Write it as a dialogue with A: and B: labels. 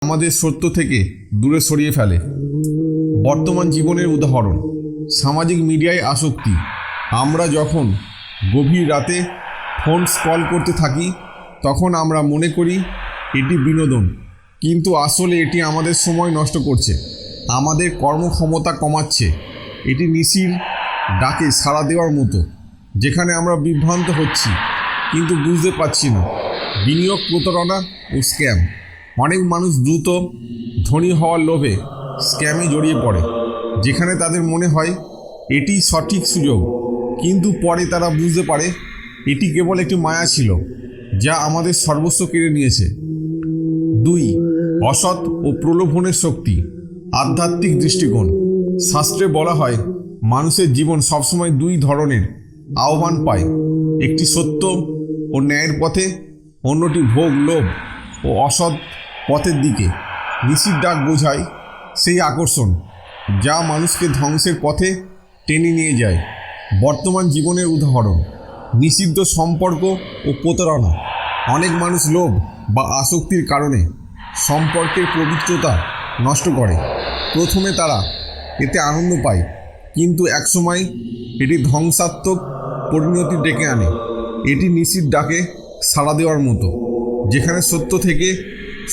A: আমাদের সত্য থেকে দূরে সরিয়ে ফেলে। বর্তমান জীবনের উদাহরণ সামাজিক মিডিয়ায় আসক্তি। আমরা যখন গভীর রাতে ফোন স্ক্রল করতে থাকি তখন আমরা মনে করি এটি বিনোদন, কিন্তু আসলে এটি আমাদের সময় নষ্ট করছে, আমাদের কর্মক্ষমতা কমাচ্ছে। এটি নিশির ডাকে সাড়া দেওয়ার মতো, যেখানে আমরা বিভ্রান্ত হচ্ছি কিন্তু বুঝতে পারছি না। বিনিয়োগ প্রতারণা ও স্ক্যাম। অনেক মানুষ দ্রুত ধনী হওয়ার লোভে স্ক্যামে জড়িয়ে পড়ে, যেখানে তাদের মনে হয় এটি সঠিক সুযোগ, কিন্তু পরে তারা বুঝতে পারে এটি কেবল একটি মায়া ছিল যা আমাদের সর্বস্ব কেড়ে নিয়েছে। 2. অসৎ ও প্রলোভনের শক্তি। আধ্যাত্মিক দৃষ্টিকোণ। শাস্ত্রে বলা হয় মানুষের জীবন সবসময় দুই ধরনের আহ্বান পায়, একটি সত্য ও ন্যায়ের পথে, অন্যটি ভোগ, লোভ ও অসৎ পথের দিকে। নিশির ডাক বোঝায় সেই আকর্ষণ যা মানুষকে ধ্বংসের পথে টেনে নিয়ে যায়। বর্তমান জীবনের উদাহরণ নিষিদ্ধ সম্পর্ক ও প্রতারণা। অনেক মানুষ লোভ বা আসক্তির কারণে সম্পর্কের পবিত্রতা নষ্ট করে। প্রথমে তারা এতে আনন্দ পায়, কিন্তু একসময় এটি ধ্বংসাত্মক পরিণতি ডেকে আনে। এটি নিশির ডাকে সাড়া দেওয়ার মতো, যেখানে সত্য থেকে